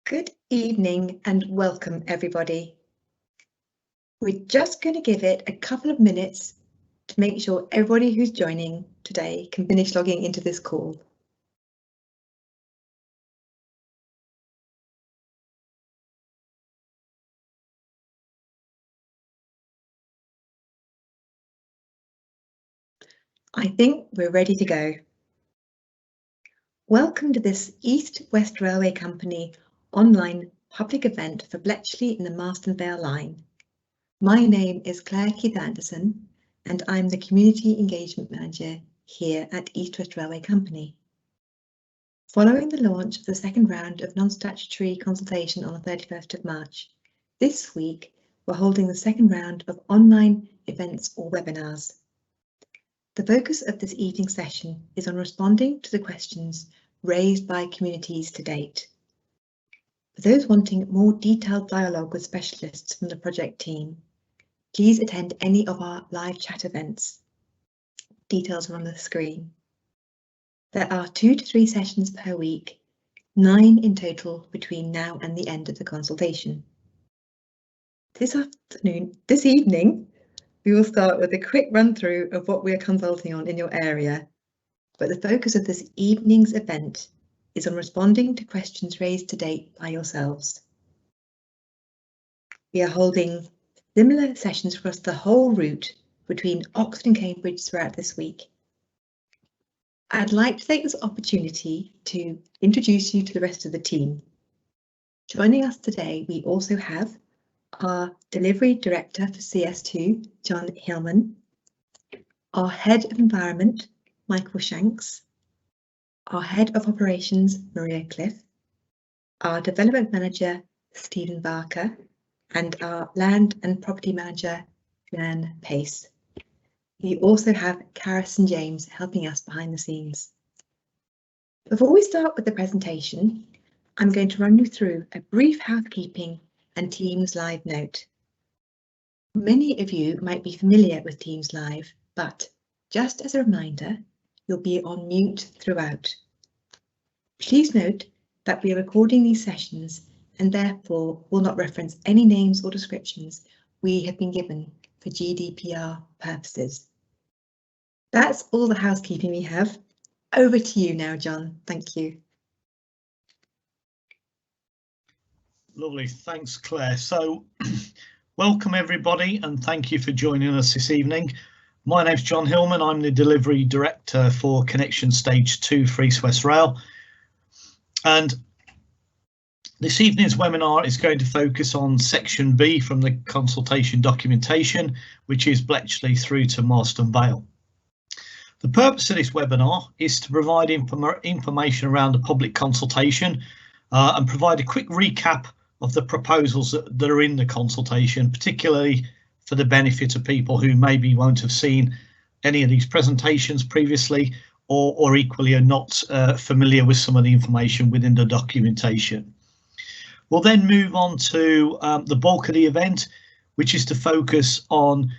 Good evening and welcome everybody. We're just going to give it a couple of minutes to make sure everybody who's joining today can finish logging into this call. I think we're ready to go. Welcome to this East West Railway Company online public event for Bletchley and the Marston Vale line. My name is Claire Keith-Anderson and I'm the Community Engagement Manager here at East West Railway Company. Following the launch of the second round of non-statutory consultation on the 31st of March, this week we're holding the second round of online events or webinars. The focus of this evening session is on responding to the questions raised by communities to date. For those wanting more detailed dialogue with specialists from the project team, please attend any of our live chat events. Details are on the screen. There are 2 to 3 sessions per week, 9 in total between now and the end of the consultation. This evening, we will start with a quick run through of what we are consulting on in your area, but the focus of this evening's event is on responding to questions raised to date by yourselves. We are holding similar sessions across the whole route between Oxford and Cambridge throughout this week. I'd like to take this opportunity to introduce you to the rest of the team. Joining us today, we also have our Delivery Director for CS2, John Hillman, our Head of Environment, Michael Shanks, our Head of Operations, Maria Cliff, our Development Manager, Stephen Barker, and our Land and Property Manager, Joanne Pace. We also have Carison James helping us behind the scenes. Before we start with the presentation, I'm going to run you through a brief housekeeping and Teams Live note. Many of you might be familiar with Teams Live, but just as a reminder, you'll be on mute throughout. Please note that we are recording these sessions and therefore will not reference any names or descriptions we have been given for GDPR purposes. That's all the housekeeping we have. Over to you now, John. Thank you. Lovely, thanks Claire. So welcome everybody and thank you for joining us this evening. My name's John Hillman, I'm the Delivery Director for Connection Stage 2 for East West Rail. And this evening's webinar is going to focus on Section B from the consultation documentation, which is Bletchley through to Marston Vale. The purpose of this webinar is to provide information around the public consultation and provide a quick recap of the proposals that are in the consultation, particularly for the benefit of people who maybe won't have seen any of these presentations previously or equally are not familiar with some of the information within the documentation. We'll then move on to the bulk of the event, which is to focus on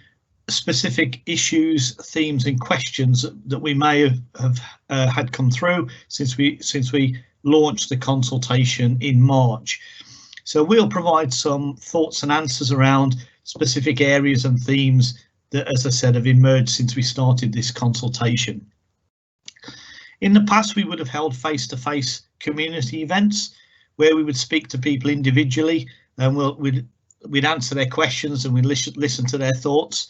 specific issues, themes and questions that we may have had come through since we launched the consultation in March. So we'll provide some thoughts and answers around specific areas and themes that, as I said, have emerged since we started this consultation. In the past, we would have held face-to-face community events where we would speak to people individually and we'd answer their questions and we'd listen to their thoughts.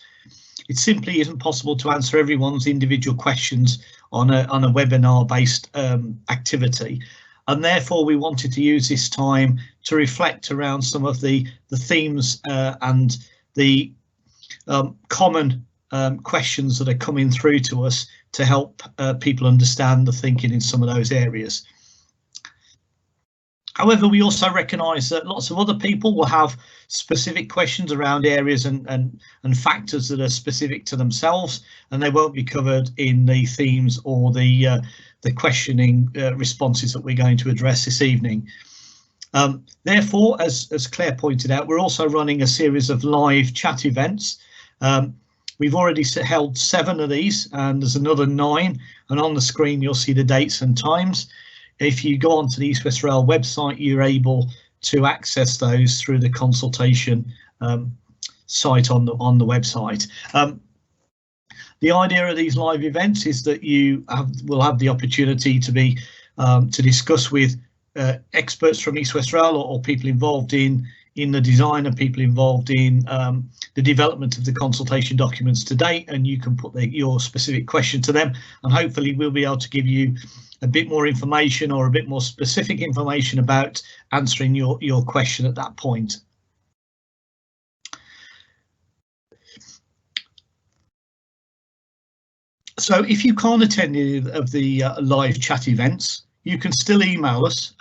It simply isn't possible to answer everyone's individual questions on a webinar-based activity. And therefore, we wanted to use this time to reflect around some of the themes and the common questions that are coming through to us to help people understand the thinking in some of those areas. However, we also recognise that lots of other people will have specific questions around areas and factors that are specific to themselves, and they won't be covered in the themes or the questioning responses that we're going to address this evening. Therefore, as Claire pointed out, we're also running a series of live chat events. We've already held 7 of these and there's another 9, and on the screen you'll see the dates and times. If you go onto the East West Rail website, you're able to access those through the consultation site on the website. The idea of these live events is that you will have the opportunity to be to discuss with experts from East West Rail or people involved in the design and people involved in the development of the consultation documents to date, and you can put your specific question to them, and hopefully we'll be able to give you a bit more information or a bit more specific information about answering your question at that point. So if you can't attend any of the live chat events, you can still email us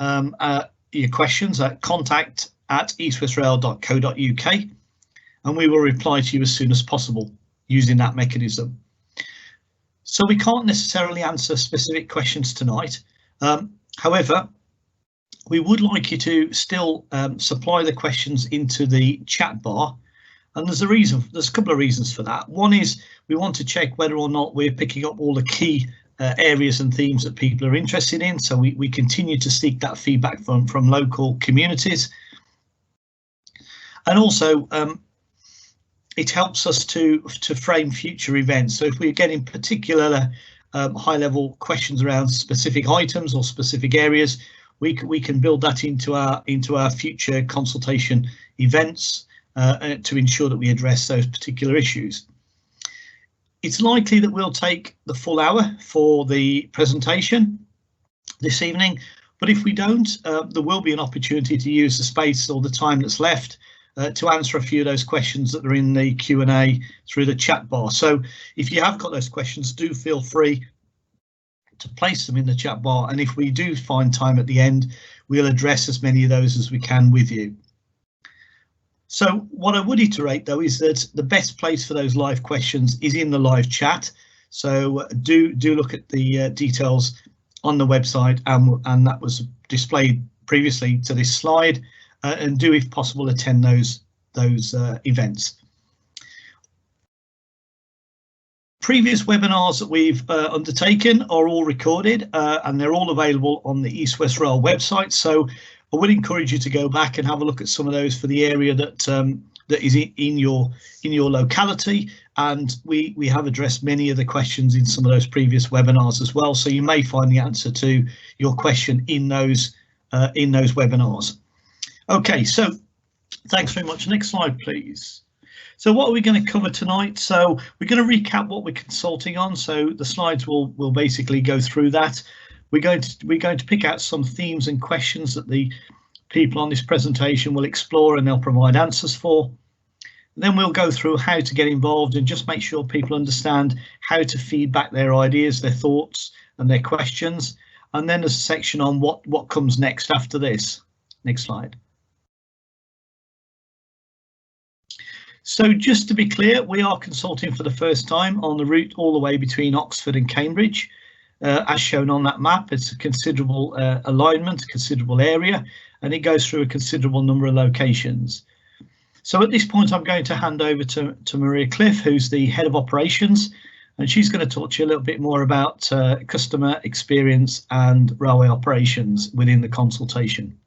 your questions at contact@eastwestrail.co.uk, and we will reply to you as soon as possible using that mechanism. So we can't necessarily answer specific questions tonight. However, we would like you to still supply the questions into the chat bar. And there's a couple of reasons for that. One is we want to check whether or not we're picking up all the key areas and themes that people are interested in. So we continue to seek that feedback from local communities. And also it helps us to frame future events. So if we're getting particular high level questions around specific items or specific areas, we can build that into our future consultation events to ensure that we address those particular issues. It's likely that we'll take the full hour for the presentation this evening, but if we don't, there will be an opportunity to use the space or the time that's left to answer a few of those questions that are in the Q&A through the chat bar. So if you have got those questions, do feel free to place them in the chat bar, and if we do find time at the end, we'll address as many of those as we can with you. So what I would iterate though is that the best place for those live questions is in the live chat. So do look at the details on the website, and that was displayed previously to this slide, and do, if possible, attend those events. Previous webinars that we've undertaken are all recorded and they're all available on the East West Rail website. So I would encourage you to go back and have a look at some of those for the area that that is in your locality, and we have addressed many of the questions in some of those previous webinars as well. So you may find the answer to your question in those webinars. OK, so thanks very much. Next slide, please. So what are we going to cover tonight? So we're going to recap what we're consulting on. So the slides will basically go through that. We're going to pick out some themes and questions that the people on this presentation will explore and they'll provide answers for. And then we'll go through how to get involved and just make sure people understand how to feedback their ideas, their thoughts and their questions. And then there's a section on what comes next after this. Next slide. So just to be clear, we are consulting for the first time on the route all the way between Oxford and Cambridge. As shown on that map, it's a considerable alignment, a considerable area, and it goes through a considerable number of locations. So at this point, I'm going to hand over to Maria Cliff, who's the head of operations, and she's going to talk to you a little bit more about customer experience and railway operations within the consultation.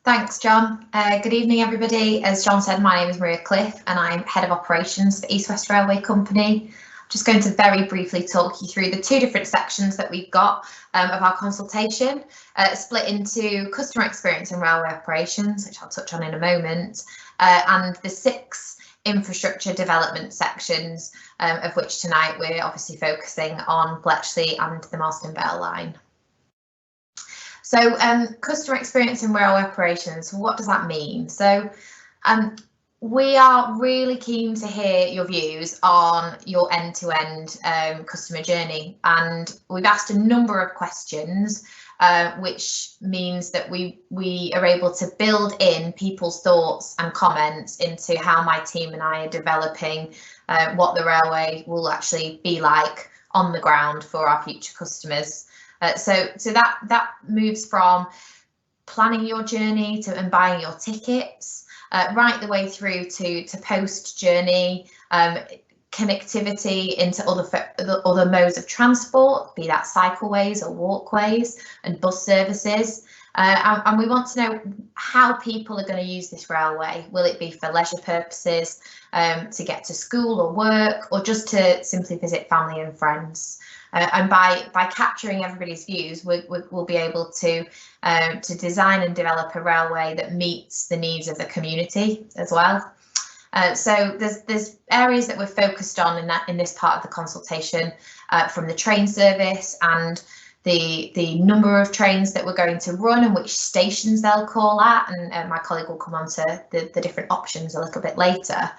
Thanks, John. Good evening, everybody. As John said, my name is Maria Cliff and I'm head of operations for East West Railway Company. Just going to very briefly talk you through the two different sections that we've got of our consultation, split into customer experience and railway operations, which I'll touch on in a moment, and the 6 infrastructure development sections, of which tonight we're obviously focusing on Bletchley and the Marston Vale line. So customer experience and railway operations, what does that mean? So we are really keen to hear your views on your end-to-end customer journey, and we've asked a number of questions, which means that we are able to build in people's thoughts and comments into how my team and I are developing what the railway will actually be like on the ground for our future customers. So that moves from planning your journey and buying your tickets, right the way through to post journey, connectivity into other modes of transport, be that cycleways or walkways and bus services, And we want to know how people are going to use this railway. Will it be for leisure purposes, to get to school or work, or just to simply visit family and friends? And by capturing everybody's views, we'll be able to design and develop a railway that meets the needs of the community as well. So there's areas that we're focused on in this part of the consultation, from the train service and the number of trains that we're going to run and which stations they'll call at, and my colleague will come on to the different options a little bit later.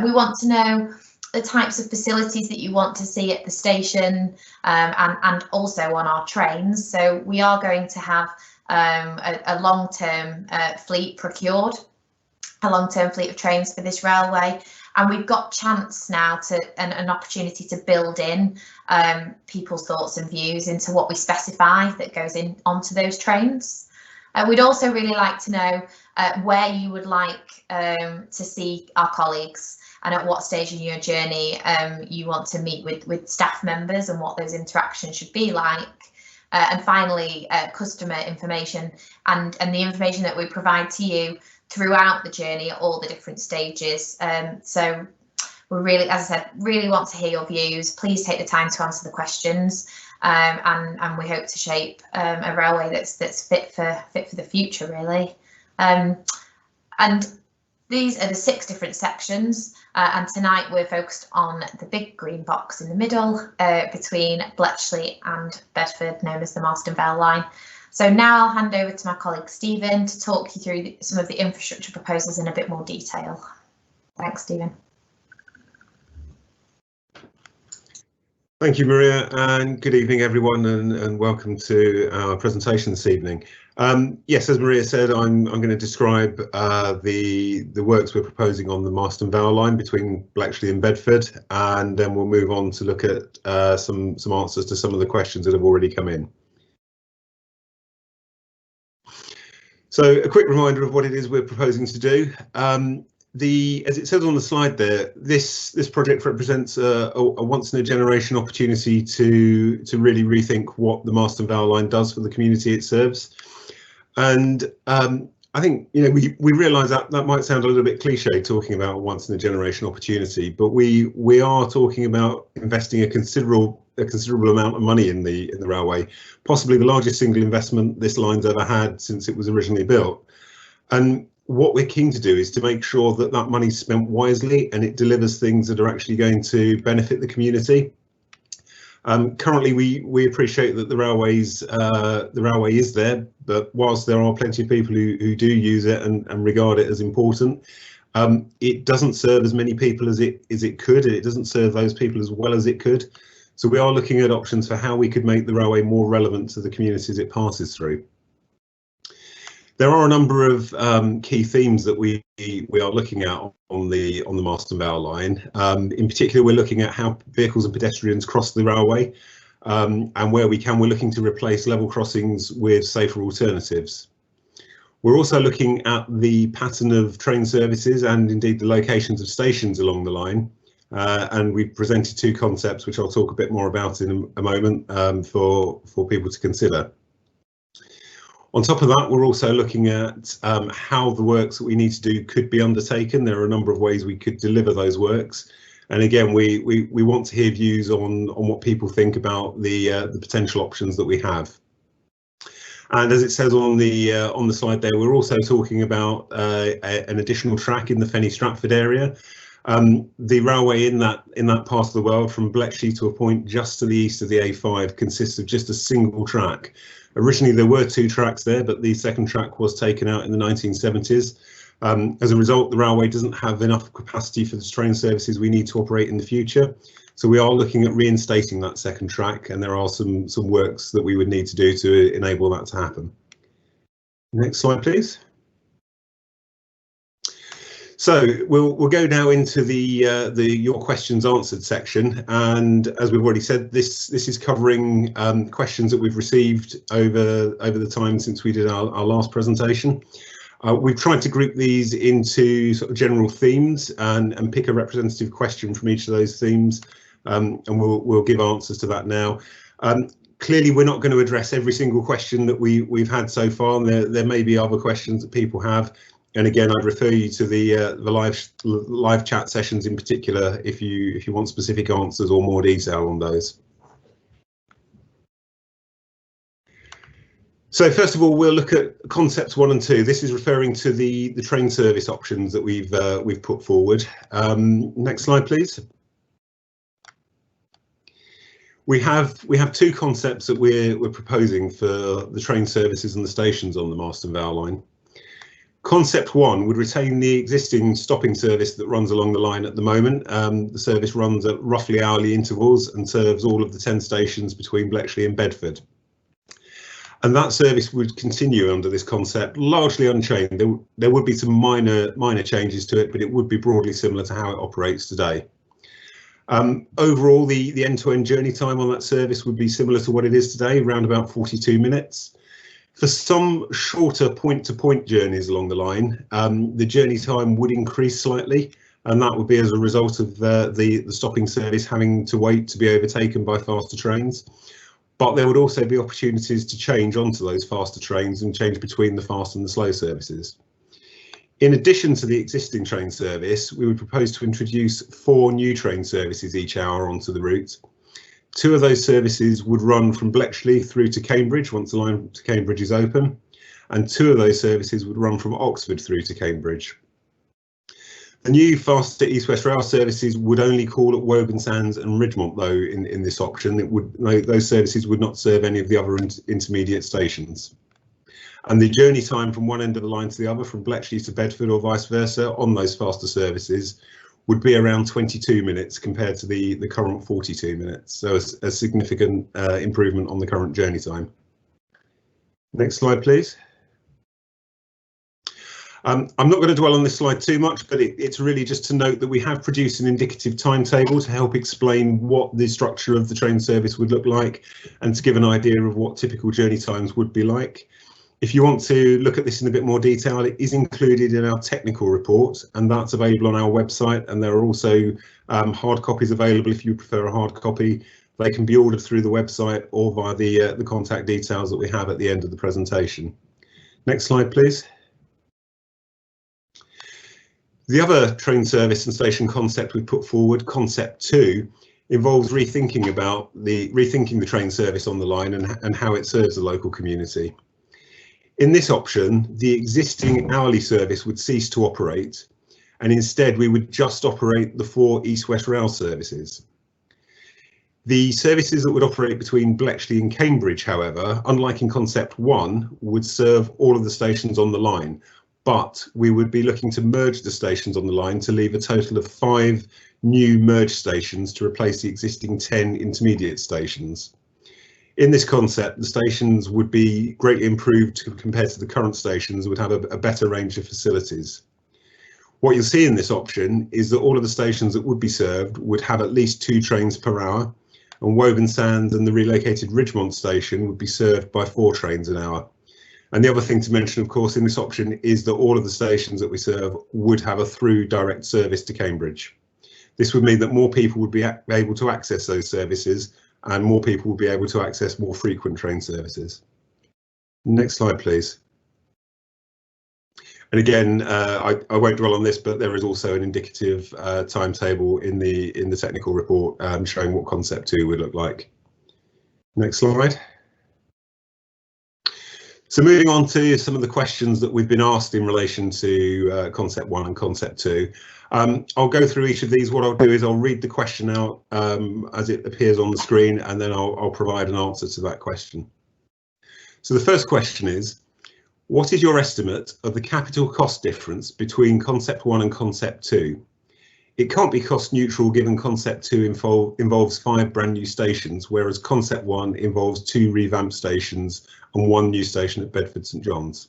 We want to know the types of facilities that you want to see at the station, and also on our trains. So we are going to have a long-term fleet procured, a long-term fleet of trains for this railway, and we've got chance now to an opportunity to build in people's thoughts and views into what we specify that goes in onto those trains. We'd also really like to know where you would like to see our colleagues, and at what stage in your journey you want to meet with staff members and what those interactions should be like. And finally, customer information and the information that we provide to you throughout the journey at all the different stages. So we really, as I said, really want to hear your views. Please take the time to answer the questions, and we hope to shape a railway that's fit for the future, really. And these are the 6 different sections, and tonight we're focused on the big green box in the middle, between Bletchley and Bedford, known as the Marston Vale line. So now I'll hand over to my colleague Stephen to talk you through some of the infrastructure proposals in a bit more detail. Thanks, Stephen. Thank you, Maria, and good evening, everyone, and welcome to our presentation this evening. Yes, as Maria said, I'm going to describe the works we're proposing on the Marston Vale line between Bletchley and Bedford, and then we'll move on to look at some answers to some of the questions that have already come in. So a quick reminder of what it is we're proposing to do. As it says on the slide there, this project represents a once in a generation opportunity to really rethink what the Marston Vale line does for the community it serves. And I think, you know, we realise that might sound a little bit cliche talking about a once in a generation opportunity, but we are talking about investing a considerable amount of money in the railway, possibly the largest single investment this line's ever had since it was originally built. And what we're keen to do is to make sure that that money's spent wisely and it delivers things that are actually going to benefit the community. Currently, we appreciate that the railway is there, but whilst there are plenty of people who do use it and regard it as important, it doesn't serve as many people as it could, and it doesn't serve those people as well as it could. So we are looking at options for how we could make the railway more relevant to the communities it passes through. There are a number of key themes that we are looking at on the Marston Vale line. In particular, we're looking at how vehicles and pedestrians cross the railway, and where we can, we're looking to replace level crossings with safer alternatives. We're also looking at the pattern of train services and indeed the locations of stations along the line. And we've presented 2 concepts, which I'll talk a bit more about in a moment, for people to consider. On top of that, we're also looking at how the works that we need to do could be undertaken. There are a number of ways we could deliver those works. And again, we want to hear views on what people think about the potential options that we have. And as it says on the slide there, we're also talking about an additional track in the Fenny Stratford area. The railway in that part of the world, from Bletchley to a point just to the east of the A5, consists of just a single track. Originally there were 2 tracks there, but the second track was taken out in the 1970s. As a result, the railway doesn't have enough capacity for the train services we need to operate in the future. So we are looking at reinstating that second track, and there are some works that we would need to do to enable that to happen. Next slide, please. So we'll go now into the your questions answered section, and as we've already said, this is covering questions that we've received over the time since we did our last presentation. We've tried to group these into sort of general themes and pick a representative question from each of those themes, and we'll give answers to that now. Clearly, we're not going to address every single question that we've had so far, and there may be other questions that people have. And again, I'd refer you to the live chat sessions in particular if you want specific answers or more detail on those. So first of all, we'll look at concepts 1 and 2. This is referring to the train service options that we've put forward. Next slide, please. We have 2 concepts that we're proposing for the train services and the stations on the Marston Vale line. Concept 1 would retain the existing stopping service that runs along the line at the moment. The service runs at roughly hourly intervals and serves all of the 10 stations between Bletchley and Bedford. And that service would continue under this concept, largely unchanged. There would be some minor changes to it, but it would be broadly similar to how it operates today. Overall, the end-to-end journey time on that service would be similar to what it is today, around about 42 minutes. For some shorter point-to-point journeys along the line, the journey time would increase slightly, and that would be as a result of the stopping service having to wait to be overtaken by faster trains. But there would also be opportunities to change onto those faster trains and change between the fast and the slow services. In addition to the existing train service, we would propose to introduce 4 new train services each hour onto the route. 2 of those services would run from Bletchley through to Cambridge once the line to Cambridge is open, and 2 of those services would run from Oxford through to Cambridge. The new faster East-West Rail services would only call at Woburn Sands and Ridgemont, though, in this option. Those services would not serve any of the other intermediate stations. And the journey time from one end of the line to the other, from Bletchley to Bedford or vice versa, on those faster services would be around 22 minutes compared to the current 42 minutes. So a significant improvement on the current journey time. Next slide, please. I'm not going to dwell on this slide too much, but it's really just to note that we have produced an indicative timetable to help explain what the structure of the train service would look like and to give an idea of what typical journey times would be like. If you want to look at this in a bit more detail, it is included in our technical report, and that's available on our website. And there are also hard copies available if you prefer a hard copy. They can be ordered through the website or via the contact details that we have at the end of the presentation. Next slide, please. The other train service and station concept we put forward, concept 2, involves rethinking the train service on the line and how it serves the local community. In this option, the existing hourly service would cease to operate, and instead we would just operate the 4 East-West Rail services. The services that would operate between Bletchley and Cambridge, however, unlike in concept 1, would serve all of the stations on the line, but we would be looking to merge the stations on the line to leave a total of 5 new merged stations to replace the existing 10 intermediate stations. In this concept, the stations would be greatly improved compared to the current stations, would have a better range of facilities. What you'll see in this option is that all of the stations that would be served would have at least 2 trains per hour, and Woburn Sands and the relocated Ridgemont station would be served by 4 trains an hour. And the other thing to mention, of course, in this option is that all of the stations that we serve would have a through direct service to Cambridge. This would mean that more people would be able to access those services, and more people will be able to access more frequent train services. Next slide, please. And again, I won't dwell on this, but there is also an indicative timetable in the technical report showing what concept 2 would look like. Next slide. So moving on to some of the questions that we've been asked in relation to concept 1 and concept 2. I'll go through each of these. What I'll do is I'll read the question out as it appears on the screen, and then I'll provide an answer to that question. So the first question is, what is your estimate of the capital cost difference between concept 1 and concept 2? It can't be cost neutral given concept 2 involves 5 brand new stations, whereas concept 1 involves 2 revamped stations and 1 new station at Bedford St John's.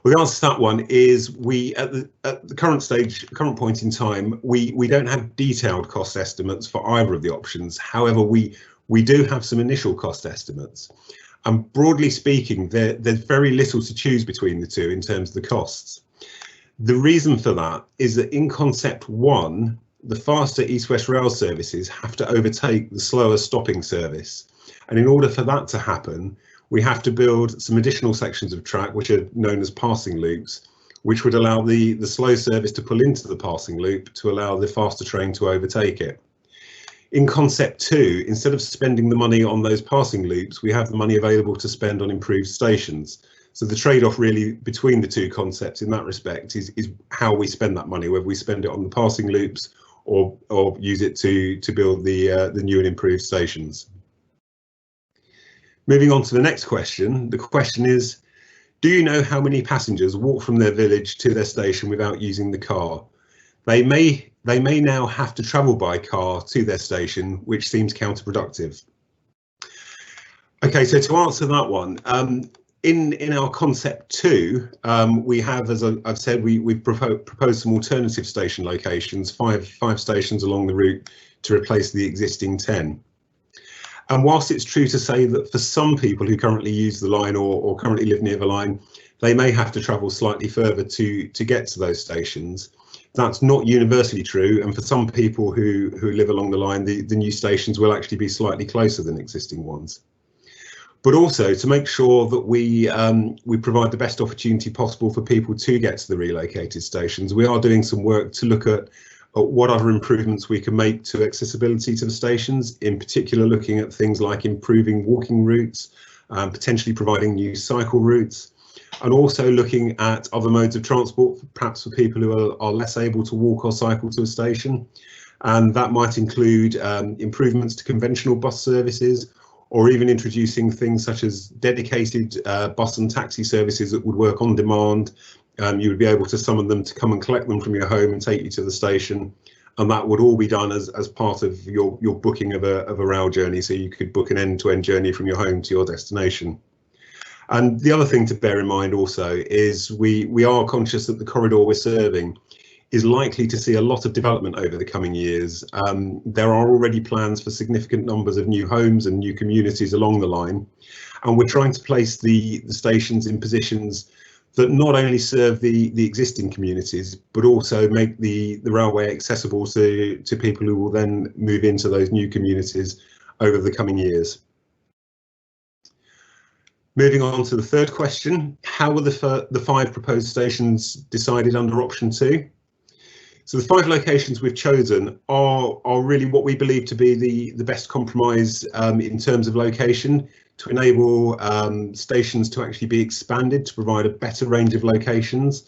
Well, the answer to that one is at the current point in time, we don't have detailed cost estimates for either of the options. However, we do have some initial cost estimates. And broadly speaking, there's very little to choose between the 2 in terms of the costs. The reason for that is that in concept 1, the faster East-West Rail services have to overtake the slower stopping service. And in order for that to happen, we have to build some additional sections of track, which are known as passing loops, which would allow the slow service to pull into the passing loop to allow the faster train to overtake it. In concept 2, instead of spending the money on those passing loops, we have the money available to spend on improved stations. So the trade-off really between the two concepts in that respect is how we spend that money, whether we spend it on the passing loops or use it to build the new and improved stations. Moving on to the next question. The question is, do you know how many passengers walk from their village to their station without using the car? They may now have to travel by car to their station, which seems counterproductive. Okay, so to answer that one, in our concept 2, we have, as I've said, we've proposed some alternative station locations, five stations along the route to replace the existing 10. And whilst it's true to say that for some people who currently use the line or currently live near the line, they may have to travel slightly further to get to those stations, that's not universally true. And for some people who live along the line, the new stations will actually be slightly closer than existing ones. But also to make sure that we provide the best opportunity possible for people to get to the relocated stations, we are doing some work to look at what other improvements we can make to accessibility to the stations, in particular looking at things like improving walking routes, potentially providing new cycle routes, and also looking at other modes of transport, perhaps for people who are less able to walk or cycle to a station. And that might include improvements to conventional bus services, or even introducing things such as dedicated bus and taxi services that would work on demand. You would be able to summon them to come and collect them from your home and take you to the station, and that would all be done as part of your booking of a rail journey, so you could book an end-to-end journey from your home to your destination. And the other thing to bear in mind also is we are conscious that the corridor we're serving is likely to see a lot of development over the coming years. There are already plans for significant numbers of new homes and new communities along the line, and we're trying to place the stations in positions that not only serve the existing communities, but also make the railway accessible to people who will then move into those new communities over the coming years. Moving on to the third question, how were the 5 proposed stations decided under option 2? So the 5 locations we've chosen are really what we believe to be the best compromise in terms of location, to enable stations to actually be expanded to provide a better range of locations,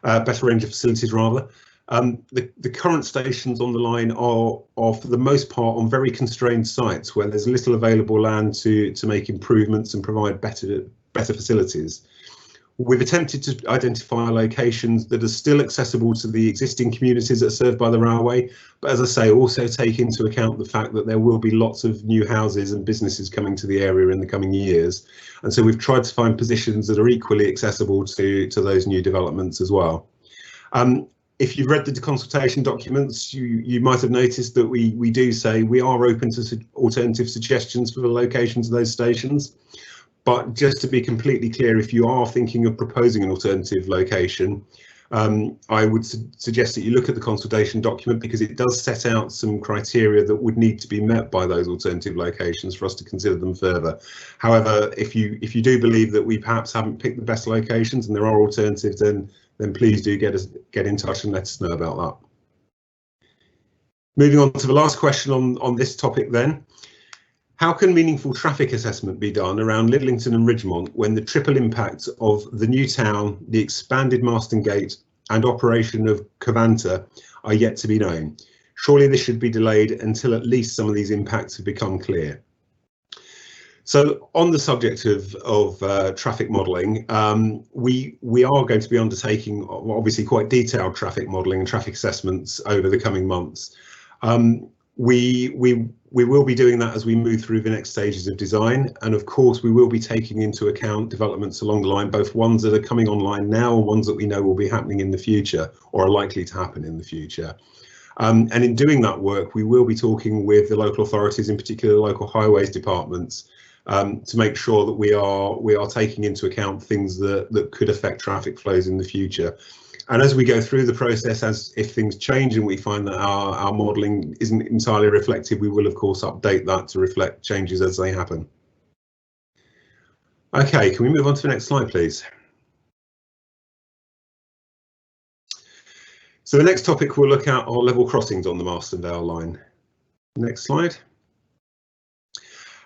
better range of facilities rather. The current stations on the line are for the most part on very constrained sites where there's little available land to make improvements and provide better facilities. We've attempted to identify locations that are still accessible to the existing communities that are served by the railway, but as I say, also take into account the fact that there will be lots of new houses and businesses coming to the area in the coming years. And so we've tried to find positions that are equally accessible to those new developments as well. If you've read the consultation documents, you might have noticed that we do say we are open to alternative suggestions for the locations of those stations. But just to be completely clear, if you are thinking of proposing an alternative location, I would suggest that you look at the consultation document, because it does set out some criteria that would need to be met by those alternative locations for us to consider them further. However, if you do believe that we perhaps haven't picked the best locations and there are alternatives, then please do get in touch and let us know about that. Moving on to the last question on this topic then. How can meaningful traffic assessment be done around Lidlington and Ridgemont when the triple impacts of the new town, the expanded Marston Gate and operation of Covanta are yet to be known? Surely this should be delayed until at least some of these impacts have become clear. So on the subject of traffic modelling, we are going to be undertaking obviously quite detailed traffic modelling and traffic assessments over the coming months. We will be doing that as we move through the next stages of design, and of course we will be taking into account developments along the line, both ones that are coming online now and ones that we know will be happening in the future or are likely to happen in the future. And in doing that work, we will be talking with the local authorities, in particular the local highways departments, to make sure that we are taking into account things that could affect traffic flows in the future. And as we go through the process, as if things change and we find that our modelling isn't entirely reflective, we will of course update that to reflect changes as they happen. Okay, can we move on to the next slide, please? So the next topic we'll look at are level crossings on the Marston Vale line. Next slide.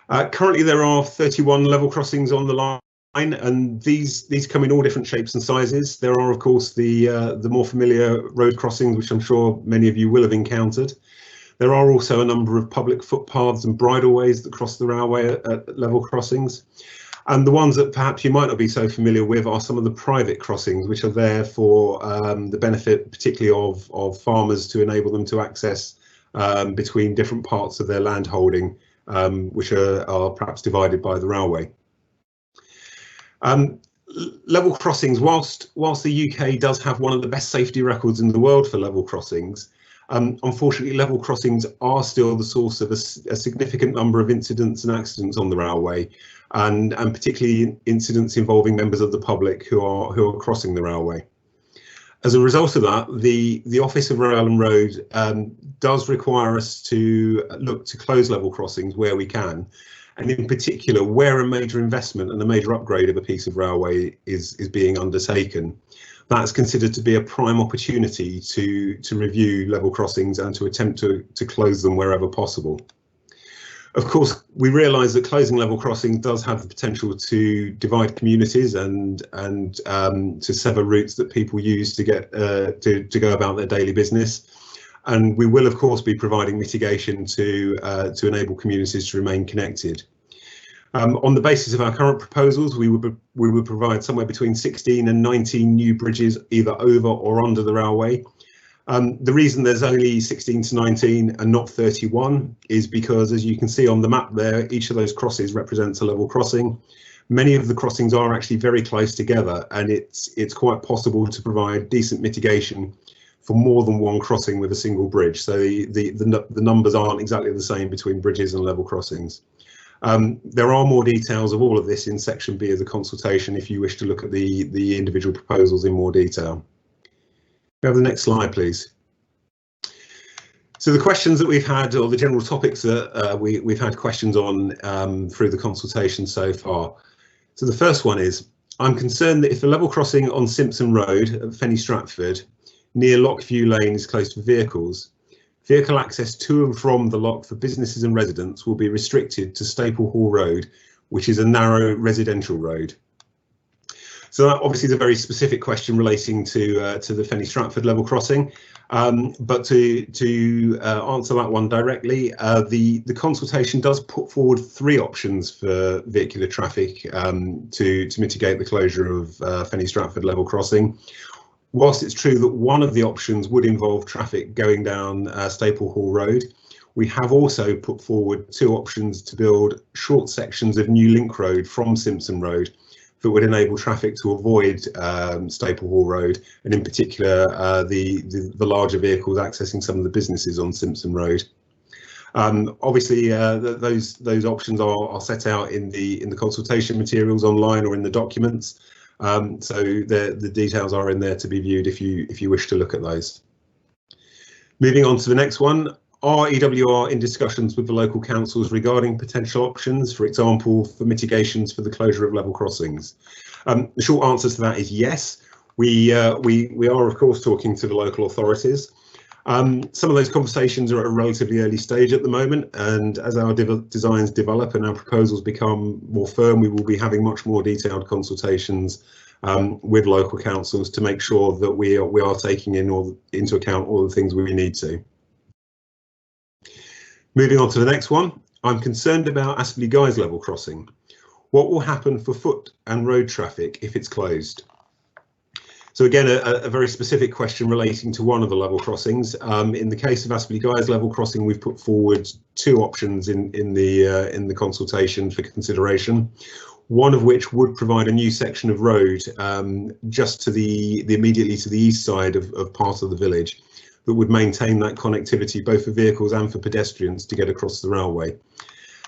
Currently there are 31 level crossings on the line, and these come in all different shapes and sizes. There are, of course, the more familiar road crossings, which I'm sure many of you will have encountered. There are also a number of public footpaths and bridleways that cross the railway at level crossings. And the ones that perhaps you might not be so familiar with are some of the private crossings, which are there for the benefit particularly of farmers, to enable them to access between different parts of their land holding, which are perhaps divided by the railway. Level crossings, whilst the UK does have one of the best safety records in the world for level crossings, unfortunately level crossings are still the source of a significant number of incidents and accidents on the railway, and particularly incidents involving members of the public who are crossing the railway. As a result of that, the Office of Rail and Road does require us to look to close level crossings where we can, and in particular where a major investment and a major upgrade of a piece of railway is being undertaken. That's considered to be a prime opportunity to review level crossings and to attempt to close them wherever possible. Of course, we realise that closing level crossings does have the potential to divide communities and to sever routes that people use to get to go about their daily business. And we will, of course, be providing mitigation to enable communities to remain connected. On the basis of our current proposals, we would provide somewhere between 16 and 19 new bridges either over or under the railway. The reason there's only 16 to 19 and not 31 is because, as you can see on the map there, each of those crosses represents a level crossing. Many of the crossings are actually very close together, and it's quite possible to provide decent mitigation for more than one crossing with a single bridge. So the numbers aren't exactly the same between bridges and level crossings. There are more details of all of this in section B of the consultation if you wish to look at the individual proposals in more detail. We have the next slide, please. So the questions that we've had, or the general topics that we've had questions on through the consultation so far. So the first one is, I'm concerned that if a level crossing on Simpson Road at Fenny Stratford near Lockview Lane is closed for vehicles, vehicle access to and from the lock for businesses and residents will be restricted to Staple Hall Road, which is a narrow residential road. So that obviously is a very specific question relating to the Fenny Stratford level crossing. But to answer that one directly, the consultation does put forward 3 options for vehicular traffic to mitigate the closure of Fenny Stratford level crossing. Whilst it's true that one of the options would involve traffic going down Staple Hall Road, we have also put forward 2 options to build short sections of new link road from Simpson Road that would enable traffic to avoid Staple Hall Road, and in particular the larger vehicles accessing some of the businesses on Simpson Road. Obviously, those options are set out in the consultation materials online or in the documents. So the details are in there to be viewed if you wish to look at those. Moving on to the next one, are EWR in discussions with the local councils regarding potential options, for example, for mitigations for the closure of level crossings? The short answer to that is yes. We are of course talking to the local authorities. Some of those conversations are at a relatively early stage at the moment, and as our designs develop and our proposals become more firm, we will be having much more detailed consultations with local councils to make sure that we are taking into account all the things we need to. Moving on to the next one, I'm concerned about Aspley Guys level crossing. What will happen for foot and road traffic if it's closed? So again, a very specific question relating to one of the level crossings. In the case of Aspley Guys level crossing, we've put forward 2 options in the consultation for consideration. One of which would provide a new section of road just to the immediately to the east side of part of the village that would maintain that connectivity both for vehicles and for pedestrians to get across the railway.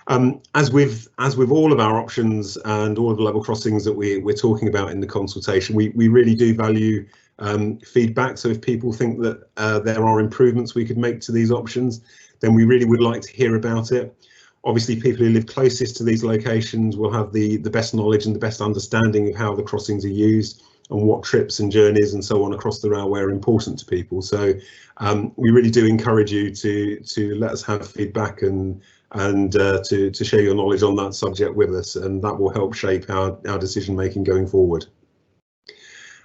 As with all of our options and all of the level crossings that we're talking about in the consultation, we really do value feedback. So if people think that there are improvements we could make to these options, then we really would like to hear about it. Obviously, people who live closest to these locations will have the best knowledge and the best understanding of how the crossings are used and what trips and journeys and so on across the railway are important to people. So we really do encourage you to let us have feedback and to share your knowledge on that subject with us, and that will help shape our decision making going forward.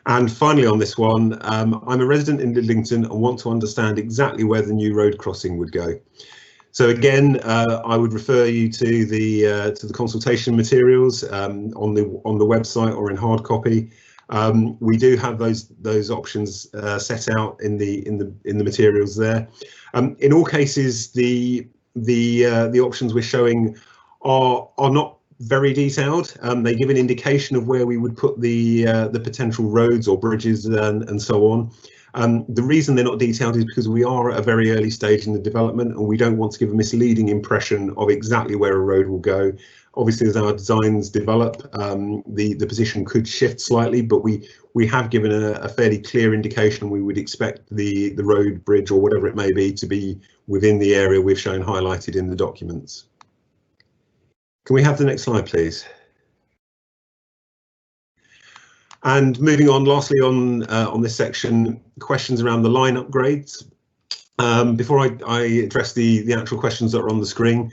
And finally on this one, I'm a resident in Lidlington and want to understand exactly where the new road crossing would go. So again, I would refer you to the consultation materials on the website or in hard copy. We do have those options set out in the materials there. In all cases, the options we're showing are not very detailed. They give an indication of where we would put the potential roads or bridges and so on. The reason they're not detailed is because we are at a very early stage in the development and we don't want to give a misleading impression of exactly where a road will go. Obviously, as our designs develop, the position could shift slightly, but we have given a fairly clear indication we would expect the road, bridge or whatever it may be to be within the area we've shown highlighted in the documents. Can we have the next slide, please? And moving on, lastly on this section, questions around the line upgrades. Before I address the actual questions that are on the screen,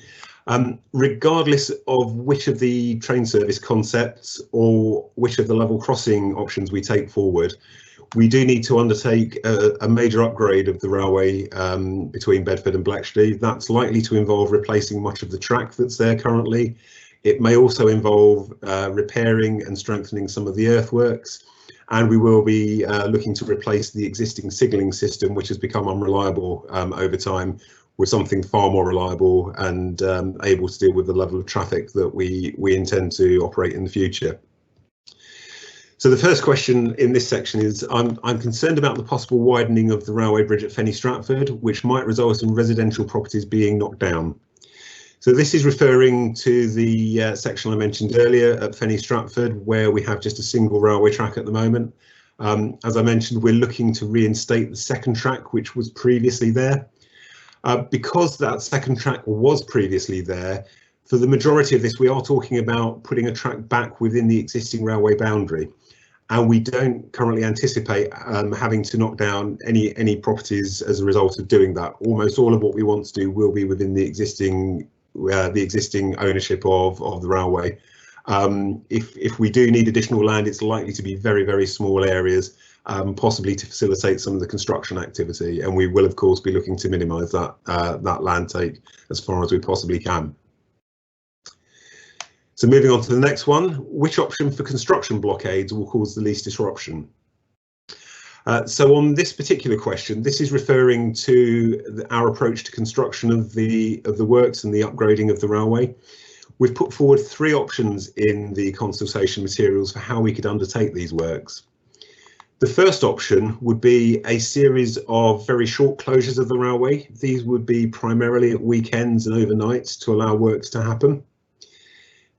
regardless of which of the train service concepts or which of the level crossing options we take forward, we do need to undertake a major upgrade of the railway between Bedford and Bletchley. That's likely to involve replacing much of the track that's there currently. It may also involve repairing and strengthening some of the earthworks, and we will be looking to replace the existing signalling system, which has become unreliable over time, with something far more reliable and able to deal with the level of traffic that we intend to operate in the future. So the first question in this section is, I'm concerned about the possible widening of the railway bridge at Fenny Stratford, which might result in residential properties being knocked down. So this is referring to the section I mentioned earlier at Fenny Stratford, where we have just a single railway track at the moment. As I mentioned, we're looking to reinstate the second track, which was previously there. Because that second track was previously there, for the majority of this, we are talking about putting a track back within the existing railway boundary. And we don't currently anticipate having to knock down any properties as a result of doing that. Almost all of what we want to do will be within the existing ownership of the railway. If we do need additional land, it's likely to be very, very small areas, possibly to facilitate some of the construction activity. And we will, of course, be looking to minimise that land take as far as we possibly can. So moving on to the next one, which option for construction blockades will cause the least disruption? So on this particular question, this is referring to our approach to construction of the works and the upgrading of the railway. We've put forward 3 options in the consultation materials for how we could undertake these works. The first option would be a series of very short closures of the railway. These would be primarily at weekends and overnights to allow works to happen.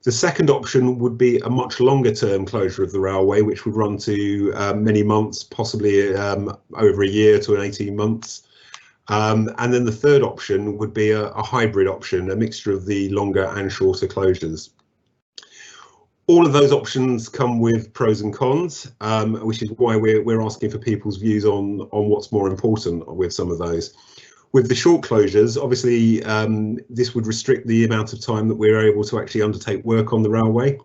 The second option would be a much longer term closure of the railway, which would run to many months, possibly over a year to 18 months. And then the third option would be a hybrid option, a mixture of the longer and shorter closures. All of those options come with pros and cons, which is why we're asking for people's views on what's more important with some of those. With the short closures, obviously, this would restrict the amount of time that we're able to actually undertake work on the railway,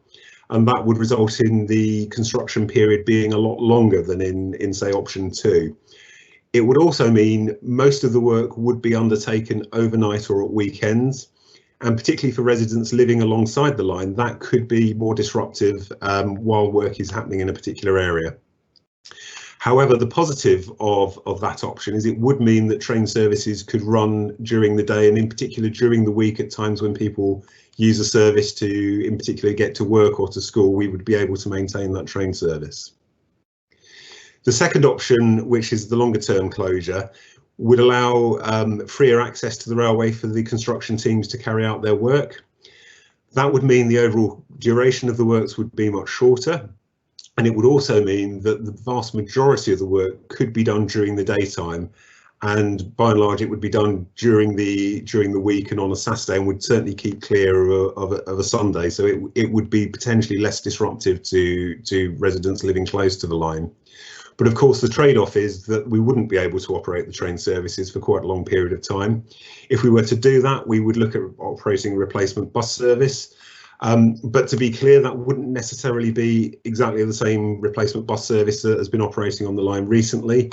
and that would result in the construction period being a lot longer than in say, option 2. It would also mean most of the work would be undertaken overnight or at weekends, and particularly for residents living alongside the line, that could be more disruptive while work is happening in a particular area. However, the positive of that option is it would mean that train services could run during the day, and in particular during the week at times when people use a service to in particular get to work or to school, we would be able to maintain that train service. The second option, which is the longer term closure, would allow freer access to the railway for the construction teams to carry out their work. That would mean the overall duration of the works would be much shorter. And it would also mean that the vast majority of the work could be done during the daytime, and by and large it would be done during the week and on a Saturday, and would certainly keep clear of a Sunday, so it would be potentially less disruptive to residents living close to the line. But of course the trade-off is that we wouldn't be able to operate the train services for quite a long period of time. If we were to do that, we would look at operating a replacement bus service. But to be clear, that wouldn't necessarily be exactly the same replacement bus service that has been operating on the line recently.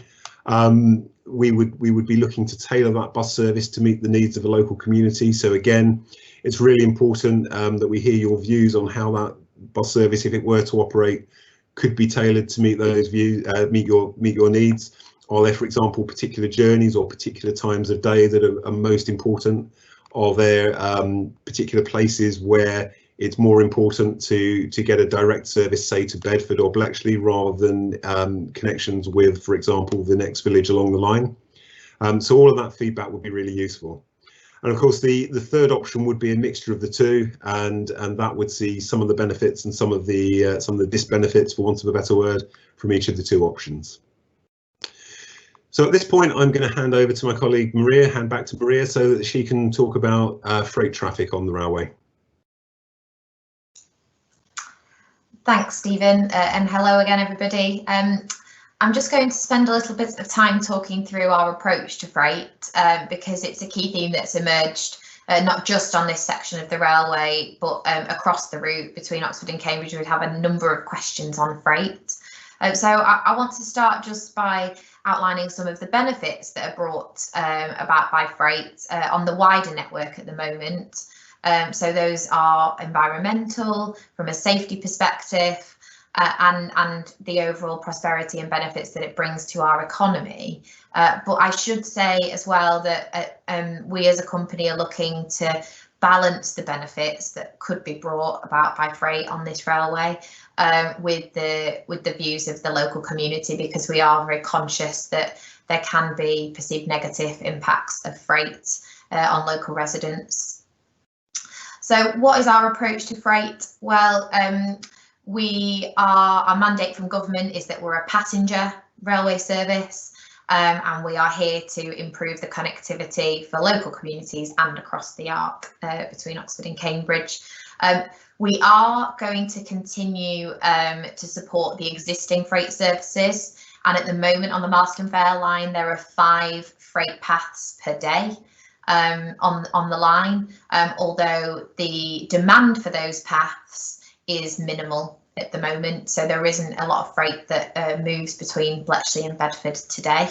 We would be looking to tailor that bus service to meet the needs of a local community. So again, it's really important that we hear your views on how that bus service, if it were to operate, could be tailored to meet those views, meet your needs. Are there, for example, particular journeys or particular times of day that are most important? Are there particular places where it's more important to get a direct service, say to Bedford or Bletchley, rather than connections with, for example, the next village along the line? So all of that feedback would be really useful. And of course, the third option would be a mixture of the two, and that would see some of the benefits and some of the disbenefits, for want of a better word, from each of the two options. So at this point, I'm going to hand over to my colleague Maria, hand back to Maria, so that she can talk about freight traffic on the railway. Thanks, Stephen, and hello again, everybody. I'm just going to spend a little bit of time talking through our approach to freight because it's a key theme that's emerged not just on this section of the railway, but across the route between Oxford and Cambridge. We'd have a number of questions on freight. So I want to start just by outlining some of the benefits that are brought about by freight on the wider network at the moment. So those are environmental, from a safety perspective, and the overall prosperity and benefits that it brings to our economy. But I should say as well that we as a company are looking to balance the benefits that could be brought about by freight on this railway with the views of the local community, because we are very conscious that there can be perceived negative impacts of freight on local residents. So what is our approach to freight? Well, our mandate from government is that we're a passenger railway service, and we are here to improve the connectivity for local communities and across the arc between Oxford and Cambridge. We are going to continue to support the existing freight services, and at the moment on the Marston Vale line there are 5 freight paths per day on the line, although the demand for those paths is minimal at the moment, so there isn't a lot of freight that moves between Bletchley and Bedford today.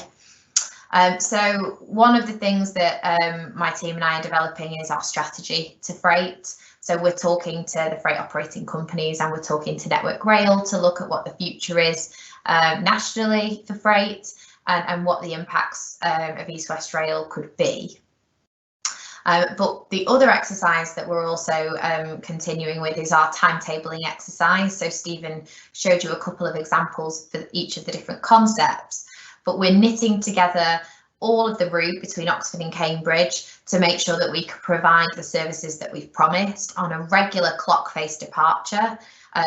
So one of the things that my team and I are developing is our strategy to freight. So we're talking to the freight operating companies and we're talking to Network Rail to look at what the future is nationally for freight and what the impacts of East West Rail could be. But the other exercise that we're also continuing with is our timetabling exercise. So Stephen showed you a couple of examples for each of the different concepts, but we're knitting together all of the route between Oxford and Cambridge to make sure that we can provide the services that we've promised on a regular clock face departure.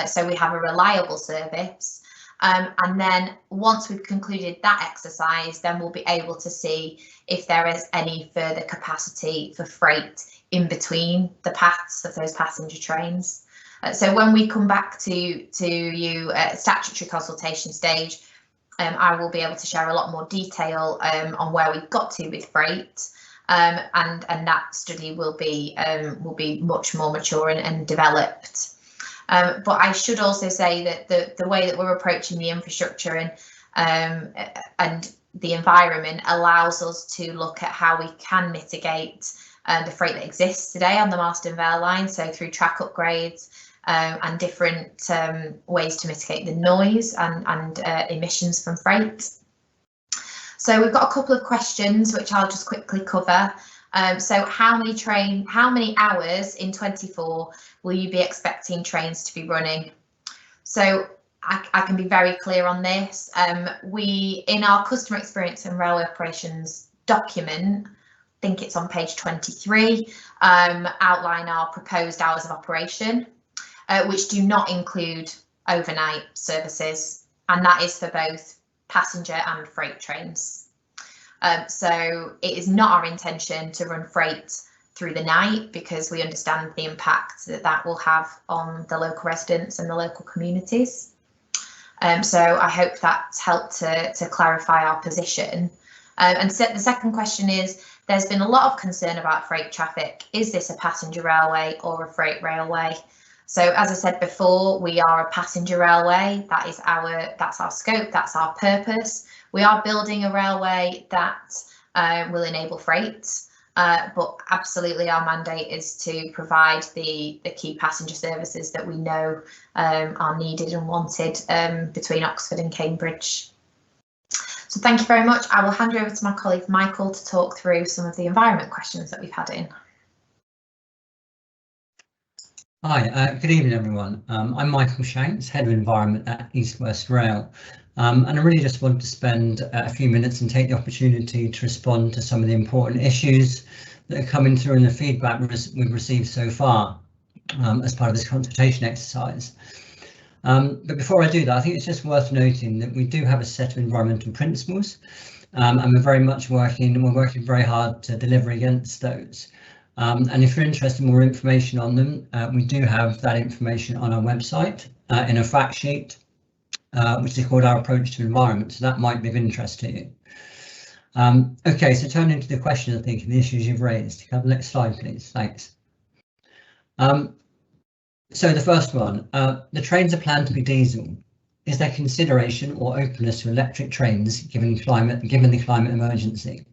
So we have a reliable service. And then once we've concluded that exercise, then we'll be able to see if there is any further capacity for freight in between the paths of those passenger trains. So when we come back to you at statutory consultation stage, I will be able to share a lot more detail on where we've got to with freight, and that study will be much more mature and developed. But I should also say that the way that we're approaching the infrastructure and the environment allows us to look at how we can mitigate the freight that exists today on the Marston Vale line, so through track upgrades and different ways to mitigate the noise and emissions from freight. So we've got a couple of questions which I'll just quickly cover. So how many hours in 24 will you be expecting trains to be running? So I can be very clear on this. We, in our customer experience and railway operations document, I think it's on page 23, outline our proposed hours of operation, which do not include overnight services, and that is for both passenger and freight trains. So it is not our intention to run freight through the night, because we understand the impact that that will have on the local residents and the local communities. So I hope that's helped to clarify our position. And the second question is, there's been a lot of concern about freight traffic. Is this a passenger railway or a freight railway? So as I said before, we are a passenger railway. That's our scope, that's our purpose. We are building a railway that will enable freight. But absolutely our mandate is to provide the key passenger services that we know are needed and wanted between Oxford and Cambridge. So thank you very much. I will hand you over to my colleague Michael to talk through some of the environment questions that we've had in. Hi, good evening everyone. I'm Michael Shanks, Head of Environment at East West Rail. And I really just wanted to spend a few minutes and take the opportunity to respond to some of the important issues that are coming through in the feedback we've received so far as part of this consultation exercise. But before I do that, I think it's just worth noting that we do have a set of environmental principles, and we're working very hard to deliver against those. And if you're interested in more information on them, we do have that information on our website in a fact sheet, which is called Our Approach to Environment, so that might be of interest to you. Okay, so turning to the question, I think, and the issues you've raised. Can I have the next slide, please? Thanks. So the first one, the trains are planned to be diesel. Is there consideration or openness to electric trains given the climate emergency?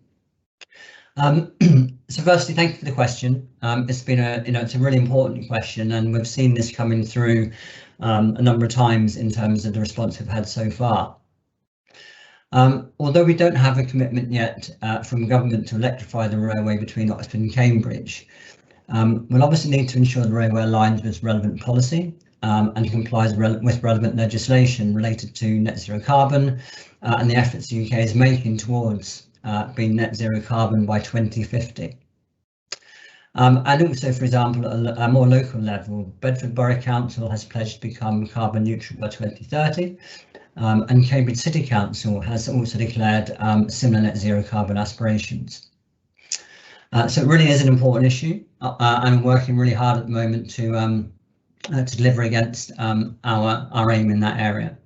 So firstly, thank you for the question. It's been it's a really important question, and we've seen this coming through a number of times in terms of the response we've had so far. Although we don't have a commitment yet from government to electrify the railway between Oxford and Cambridge, we'll obviously need to ensure the railway aligns with relevant policy and complies with relevant legislation related to net zero carbon and the efforts the UK is making towards being net zero carbon by 2050. And also, for example, at a more local level, Bedford Borough Council has pledged to become carbon neutral by 2030, and Cambridge City Council has also declared similar net zero carbon aspirations. So it really is an important issue, and I'm working really hard at the moment to deliver against our aim in that area.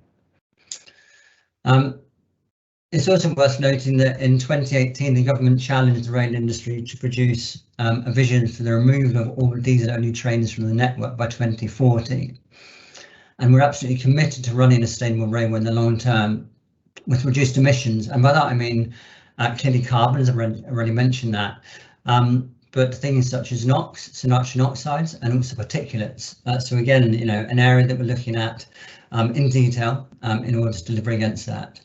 It's also worth noting that in 2018, the government challenged the rail industry to produce a vision for the removal of all diesel-only trains from the network by 2040. And we're absolutely committed to running a sustainable railway in the long term with reduced emissions. And by that, I mean, clearly carbon, as I've already mentioned that, but things such as NOx, so nitrogen oxides, and also particulates. So again, an area that we're looking at in detail in order to deliver against that.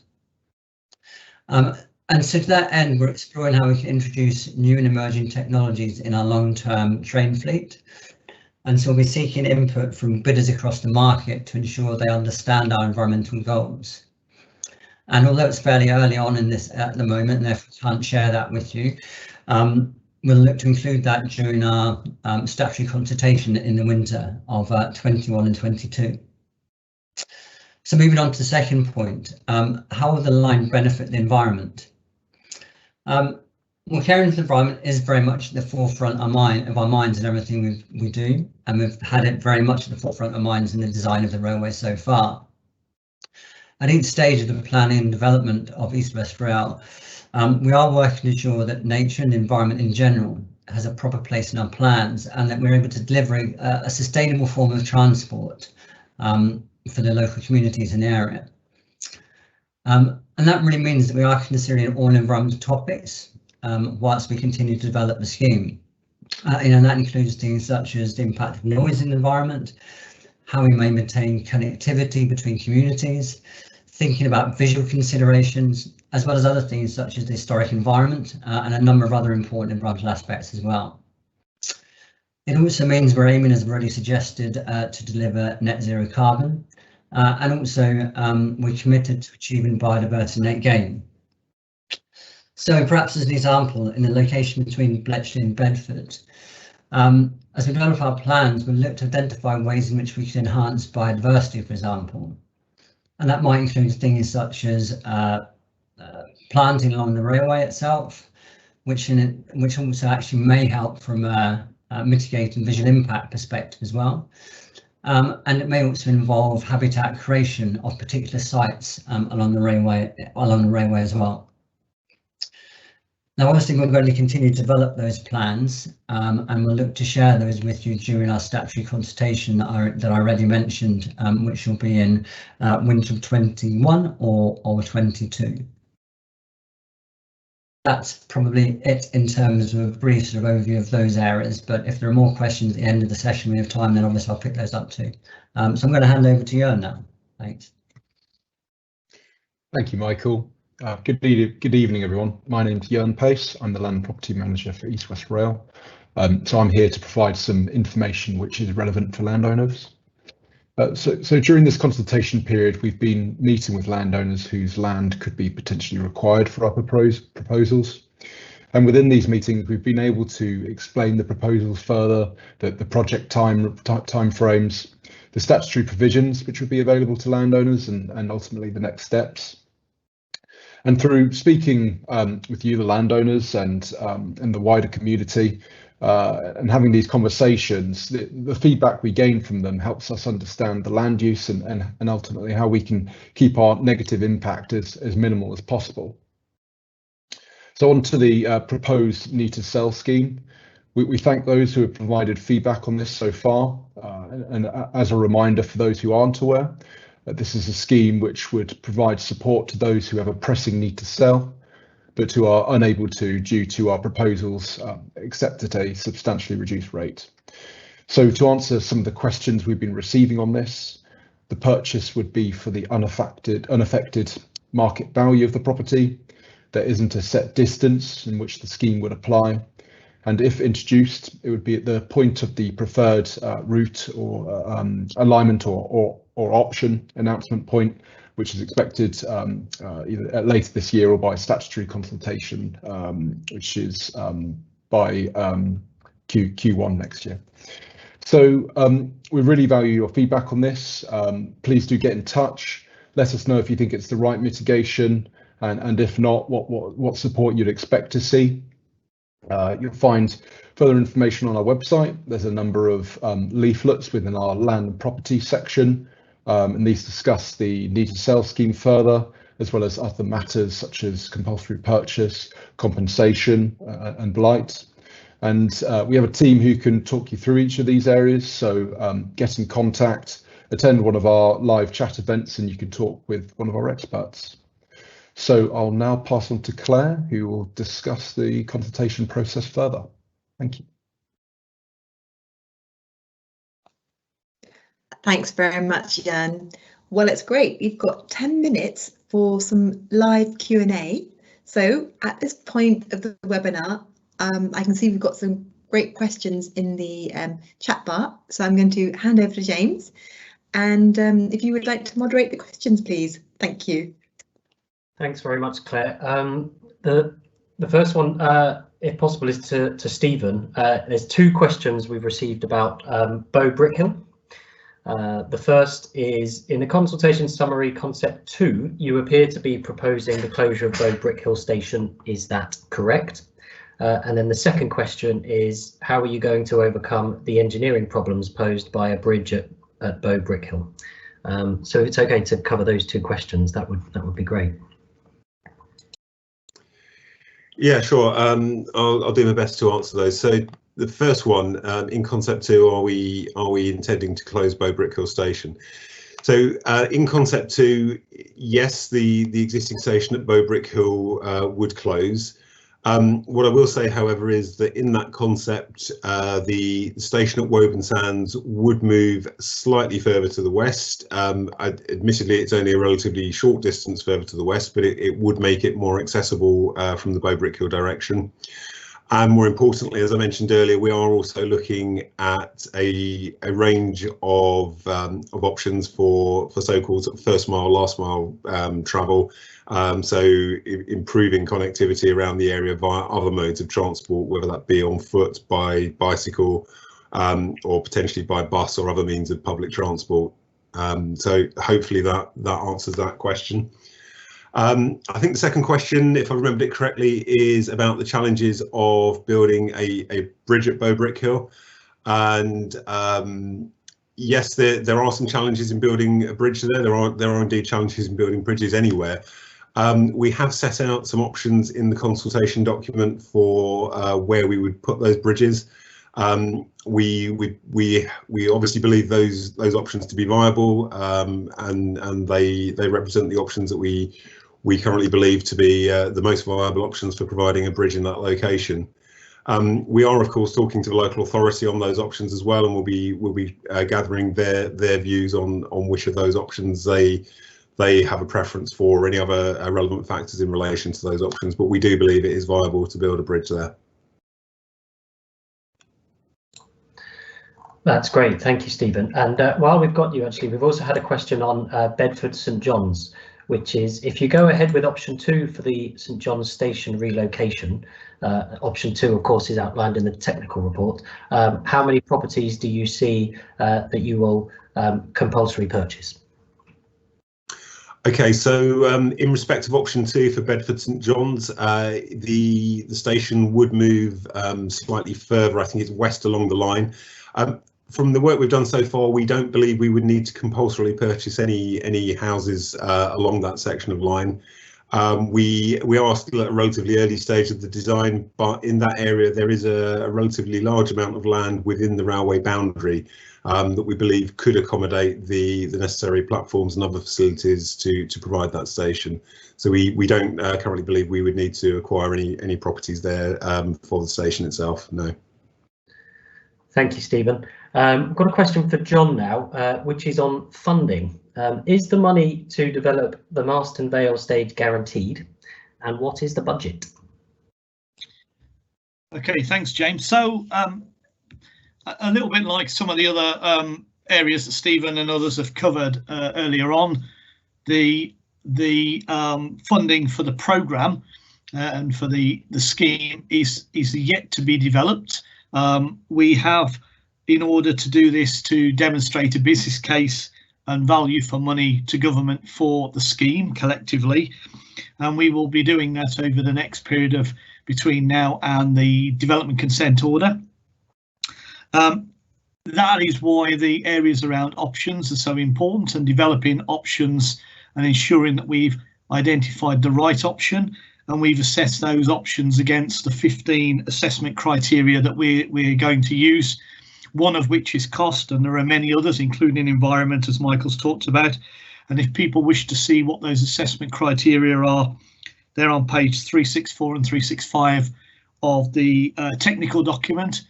And so to that end, we're exploring how we can introduce new and emerging technologies in our long-term train fleet. And so we'll be seeking input from bidders across the market to ensure they understand our environmental goals. And although it's fairly early on in this at the moment, and therefore can't share that with you, we'll look to include that during our statutory consultation in the winter of 21 and 22. So moving on to the second point, how will the line benefit the environment? Well, caring for the environment is very much at the forefront of our minds in everything we do, and we've had it very much at the forefront of our minds in the design of the railway so far. At each stage of the planning and development of East West Rail, we are working to ensure that nature and the environment in general has a proper place in our plans, and that we're able to deliver a sustainable form of transport for the local communities in the area. And that really means that we are considering all environmental topics whilst we continue to develop the scheme. And that includes things such as the impact of noise in the environment, how we may maintain connectivity between communities, thinking about visual considerations, as well as other things such as the historic environment and a number of other important environmental aspects as well. It also means we're aiming, as I've already suggested, to deliver net zero carbon, and also we're committed to achieving biodiversity net gain. So perhaps as an example, in the location between Bletchley and Bedford, as we develop our plans, we'll look to identify ways in which we can enhance biodiversity, for example. And that might include things such as planting along the railway itself, which also actually may help from a mitigating visual impact perspective as well. And it may also involve habitat creation of particular sites along the railway as well. Now, obviously, we're going to continue to develop those plans, and we'll look to share those with you during our statutory consultation that I already mentioned, which will be in winter of 21 or 22. That's probably it in terms of a brief sort of overview of those areas, but if there are more questions at the end of the session we have time, then obviously I'll pick those up too. So I'm going to hand over to Jörn now. Thanks. Thank you, Michael. Good evening, everyone. My name's Jörn Pace. I'm the Land Property Manager for East West Rail. So I'm here to provide some information which is relevant for landowners. So during this consultation period, we've been meeting with landowners whose land could be potentially required for our proposals. And within these meetings, we've been able to explain the proposals further, the project time frames, the statutory provisions which would be available to landowners, and ultimately the next steps. And through speaking with you, the landowners, and the wider community, and having these conversations, the feedback we gain from them helps us understand the land use and ultimately how we can keep our negative impact as minimal as possible. So on to the proposed need to sell scheme. We thank those who have provided feedback on this so far, and as a reminder for those who aren't aware, this is a scheme which would provide support to those who have a pressing need to sell, but who are unable to due to our proposals accept at a substantially reduced rate. So to answer some of the questions we've been receiving on this, the purchase would be for the unaffected market value of the property. There isn't a set distance in which the scheme would apply. And if introduced, it would be at the point of the preferred route or alignment or option announcement point, which is expected either later this year or by statutory consultation, which is by Q1 next year. So we really value your feedback on this. Please do get in touch. Let us know if you think it's the right mitigation, and if not, what support you'd expect to see. You'll find further information on our website. There's a number of leaflets within our land and property section, and these discuss the need to sell scheme further, as well as other matters such as compulsory purchase, compensation, and blight. And we have a team who can talk you through each of these areas. So get in contact, attend one of our live chat events, and you can talk with one of our experts. So I'll now pass on to Claire, who will discuss the consultation process further. Thank you. Thanks very much, Jörn. Well, it's great. We've got 10 minutes for some live Q&A. So at this point of the webinar, I can see we've got some great questions in the chat bar. So I'm going to hand over to James. And if you would like to moderate the questions, please. Thank you. Thanks very much, Claire. The first one, if possible, is to Stephen. There's two questions we've received about Bow Brickhill. The first is, in the consultation summary concept 2, you appear to be proposing the closure of Bow Brickhill station. Is that correct? And then the second question is, how are you going to overcome the engineering problems posed by a bridge at Bow Brickhill? So if it's okay to cover those two questions, that would be great. Yeah, sure. I'll do my best to answer those. So the first one, in concept 2, are we intending to close Bow Brickhill station? So in concept 2, yes, the existing station at Bow Brickhill would close. What I will say, however, is that in that concept, the station at Woburn Sands would move slightly further to the west. Admittedly, it's only a relatively short distance further to the west, but it would make it more accessible from the Bow Brickhill direction. And more importantly, as I mentioned earlier, we are also looking at a range of options for so-called first mile, last mile travel. So improving connectivity around the area via other modes of transport, whether that be on foot, by bicycle, or potentially by bus or other means of public transport. So hopefully that answers that question. I think the second question, if I remembered it correctly, is about the challenges of building a bridge at Bow Brickhill. And yes, there are some challenges in building a bridge there. There are indeed challenges in building bridges anywhere. We have set out some options in the consultation document for where we would put those bridges. We obviously believe those options to be viable, and they represent the options that we currently believe to be the most viable options for providing a bridge in that location. We are, of course, talking to the local authority on those options as well, and we'll be gathering their views on which of those options they have a preference for, or any other relevant factors in relation to those options. But we do believe it is viable to build a bridge there. That's great, thank you, Stephen. And while we've got you, actually, we've also had a question on Bedford St John's, which is, if you go ahead with option 2 for the St John's station relocation, option 2 of course is outlined in the technical report, how many properties do you see that you will compulsory purchase? Okay, so in respect of option 2 for Bedford St John's, the station would move slightly further. I think it's west along the line. From the work we've done so far, we don't believe we would need to compulsorily purchase any houses along that section of line. We are still at a relatively early stage of the design, but in that area there is a relatively large amount of land within the railway boundary that we believe could accommodate the necessary platforms and other facilities to provide that station. So we don't currently believe we would need to acquire any properties there for the station itself, no. Thank you, Stephen. I've got a question for John now, which is on funding. Is the money to develop the Marston Vale stage guaranteed, and what is the budget? Okay, thanks, James. So a little bit like some of the other areas that Stephen and others have covered earlier on, the funding for the programme and for the scheme is yet to be developed. We have, in order to do this, to demonstrate a business case and value for money to government for the scheme collectively, and we will be doing that over the next period of between now and the development consent order. That is why the areas around options are so important, and developing options and ensuring that we've identified the right option, and we've assessed those options against the 15 assessment criteria that we're going to use, one of which is cost, and there are many others, including environment, as Michael's talked about. And if people wish to see what those assessment criteria are, they're on page 364 and 365 of the technical document,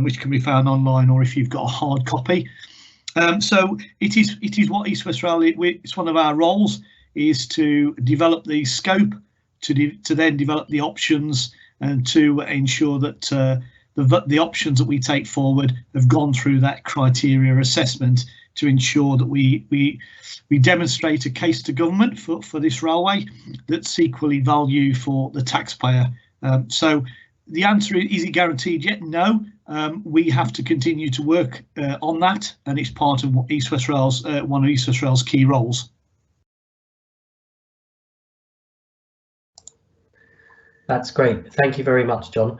which can be found online, or if you've got a hard copy. So it is what East West Rail, it's one of our roles, is to develop the scope, to then develop the options, and to ensure that the options that we take forward have gone through that criteria assessment, to ensure that we demonstrate a case to government for this railway that's equally value for the taxpayer. So the answer is it guaranteed yet? No. We have to continue to work on that, and it's part of what East West Rail's one of East West Rail's key roles. That's great. Thank you very much, John.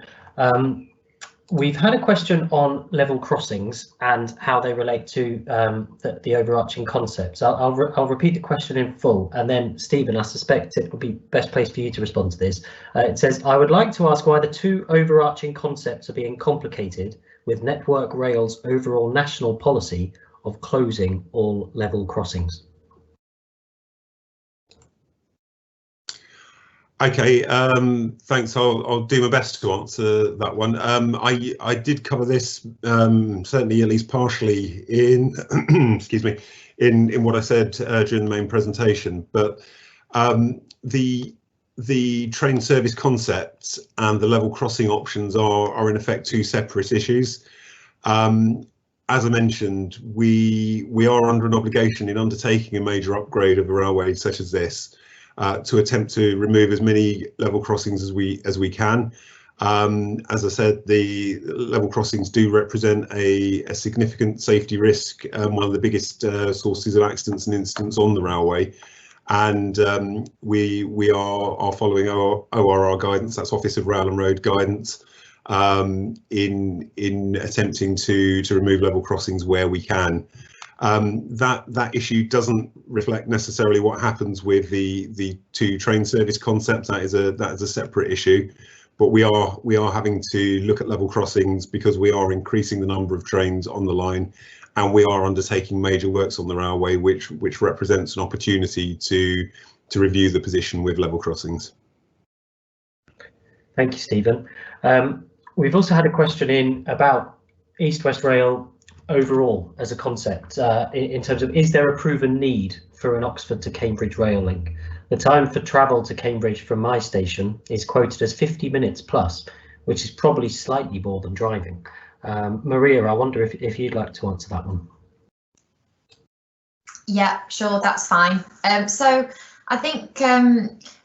We've had a question on level crossings and how they relate to the overarching concepts. I'll repeat the question in full, and then Stephen, I suspect it would be best placed for you to respond to this. It says, I would like to ask why the two overarching concepts are being complicated with Network Rail's overall national policy of closing all level crossings. Okay, thanks. I'll do my best to answer that one. I did cover this certainly, at least partially, in excuse me, in what I said during the main presentation. But the train service concepts and the level crossing options are in effect two separate issues. As I mentioned, we are under an obligation in undertaking a major upgrade of a railway such as this, to attempt to remove as many level crossings as we can. As I said, the level crossings do represent a significant safety risk, one of the biggest sources of accidents and incidents on the railway. and we are following our ORR guidance, that's Office of Rail and Road Guidance, in attempting to remove level crossings where we can. That issue doesn't reflect necessarily what happens with the two train service concepts. That is a separate issue, but we are having to look at level crossings because we are increasing the number of trains on the line, and we are undertaking major works on the railway, which represents an opportunity to review the position with level crossings. Thank you, Stephen. We've also had a question in about East West Rail overall as a concept, in terms of, is there a proven need for an Oxford to Cambridge rail link? The time for travel to Cambridge from my station is quoted as 50 minutes plus, which is probably slightly more than driving. Maria, I wonder if you'd like to answer that one. Yeah, sure, that's fine. So I think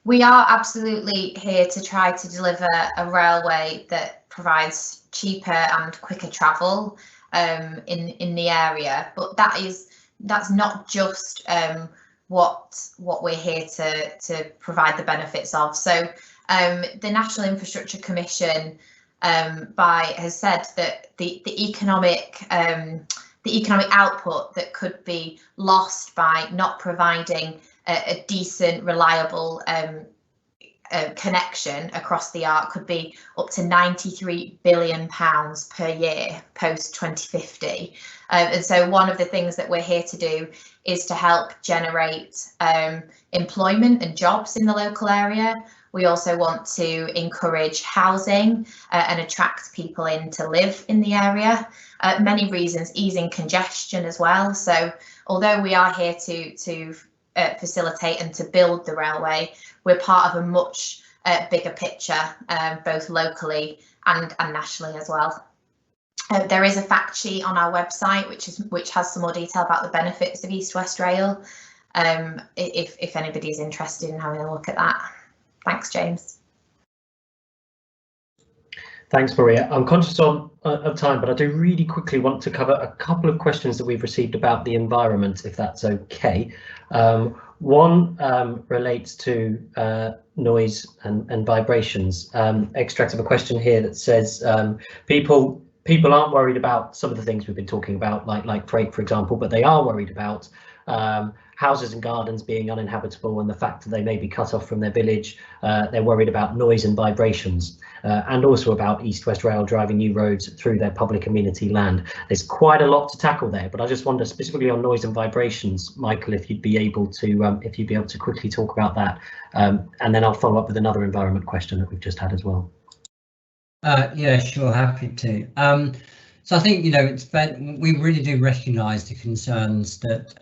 we are absolutely here to try to deliver a railway that provides cheaper and quicker travel in the area, but that's not just what we're here to provide the benefits of. So the National Infrastructure Commission has said that the economic output that could be lost by not providing a decent, reliable connection across the arc could be up to £93 billion per year post 2050. And so one of the things that we're here to do is to help generate employment and jobs in the local area. We also want to encourage housing and attract people in to live in the area. Many reasons, easing congestion as well. So although we are here to facilitate and to build the railway, we're part of a much bigger picture, both locally and nationally as well. There is a fact sheet on our website which has some more detail about the benefits of East West Rail, if anybody is interested in having a look at that. Thanks, James. Thanks, Maria. I'm conscious of time, but I do really quickly want to cover a couple of questions that we've received about the environment, if that's okay. One relates to noise and vibrations. Extract of a question here that says people aren't worried about some of the things we've been talking about, like freight, for example, but they are worried about houses and gardens being uninhabitable and the fact that they may be cut off from their village. They're worried about noise and vibrations, and also about East West Rail driving new roads through their public amenity land. There's quite a lot to tackle there, but I just wonder specifically on noise and vibrations, Michael, if you'd be able to quickly talk about that, and then I'll follow up with another environment question that we've just had as well. Yeah, sure, happy to. So I think, we really do recognise the concerns that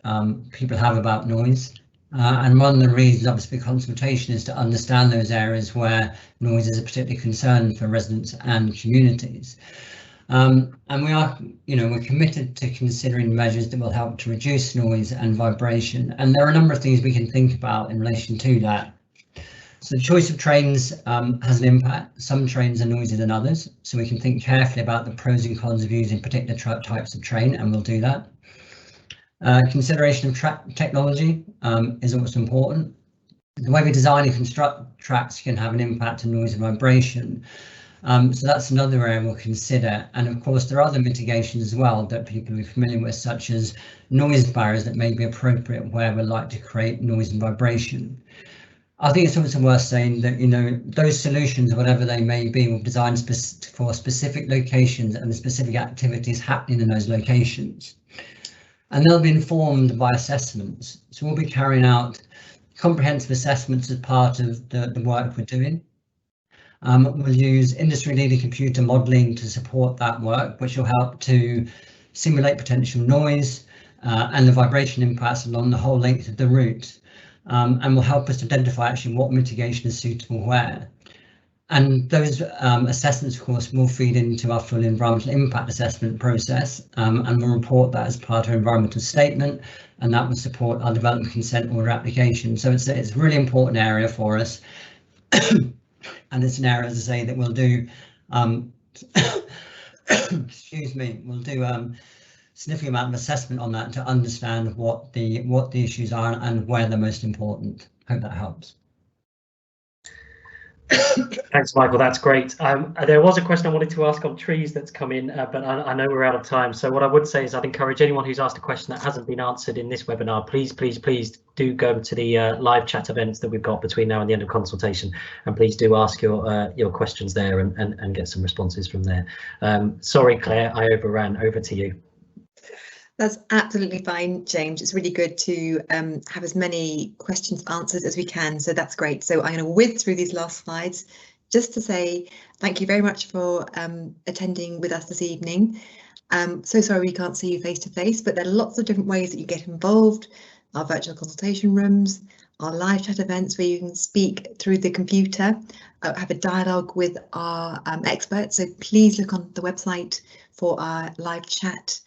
people have about noise. And one of the reasons, obviously, consultation is to understand those areas where noise is a particular concern for residents and communities. And we are, we're committed to considering measures that will help to reduce noise and vibration. And there are a number of things we can think about in relation to that. So the choice of trains has an impact. Some trains are noisier than others, so we can think carefully about the pros and cons of using particular types of train, and we'll do that. Consideration of technology is also important. The way we design and construct tracks can have an impact on noise and vibration. So that's another area we'll consider. And of course, there are other mitigations as well that people will be familiar with, such as noise barriers that may be appropriate where we'd like to create noise and vibration. I think it's also worth saying that, those solutions, whatever they may be, will be designed for specific locations and the specific activities happening in those locations. And they'll be informed by assessments. So we'll be carrying out comprehensive assessments as part of the work we're doing. We'll use industry-leading computer modelling to support that work, which will help to simulate potential noise and the vibration impacts along the whole length of the route. And will help us to identify actually what mitigation is suitable where. And those assessments, of course, will feed into our full environmental impact assessment process, and we'll report that as part of our environmental statement, and that will support our development consent order application. So it's a really important area for us, and it's an area, as I say, that we'll do excuse me, we'll do significant amount of assessment on that to understand what the issues are and where they're most important. Hope that helps. Thanks, Michael. That's great. There was a question I wanted to ask on trees that's come in, but I know we're out of time. So what I would say is I'd encourage anyone who's asked a question that hasn't been answered in this webinar, please do go to the live chat events that we've got between now and the end of consultation, and please do ask your questions there and get some responses from there. Sorry, Claire, I overran. Over to you. That's absolutely fine, James. It's really good to have as many questions answered as we can, so that's great. So I'm going to whiz through these last slides just to say thank you very much for attending with us this evening. So sorry we can't see you face to face, but there are lots of different ways that you get involved. Our virtual consultation rooms, our live chat events where you can speak through the computer, have a dialogue with our experts. So please look on the website for our live chat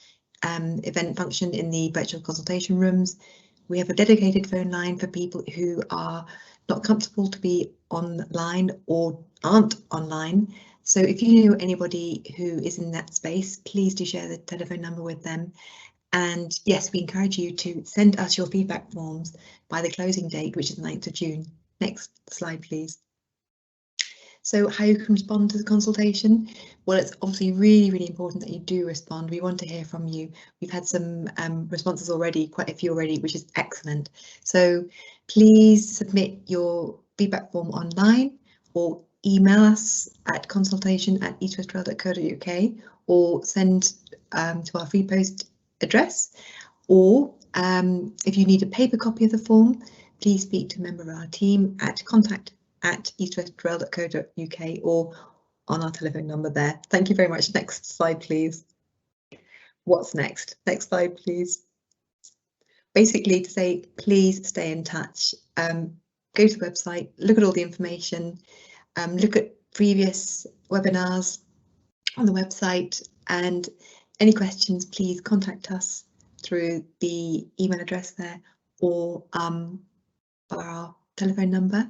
event function in the virtual consultation rooms. We have a dedicated phone line for people who are not comfortable to be online or aren't online. So if you know anybody who is in that space, please do share the telephone number with them. And yes, we encourage you to send us your feedback forms by the closing date, which is the 9th of June. Next slide, please. So how you can respond to the consultation? Well, it's obviously really important that you do respond. We want to hear from you. We've had some responses already, quite a few already, which is excellent. So please submit your feedback form online or email us at consultation@eastwestrail.co.uk or send to our free post address. Or if you need a paper copy of the form, please speak to a member of our team at contact@eastwestrail.co.uk or on our telephone number there. Thank you very much. Next slide, please. What's next? Next slide, please. Basically to say, please stay in touch. Go to the website, look at all the information, look at previous webinars on the website, and any questions, please contact us through the email address there or our telephone number.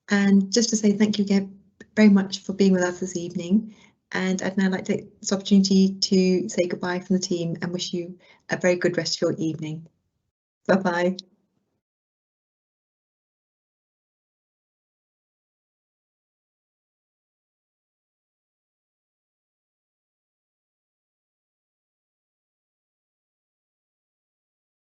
And just to say thank you again very much for being with us this evening. And I'd now like to take this opportunity to say goodbye from the team and wish you a very good rest of your evening. Bye-bye.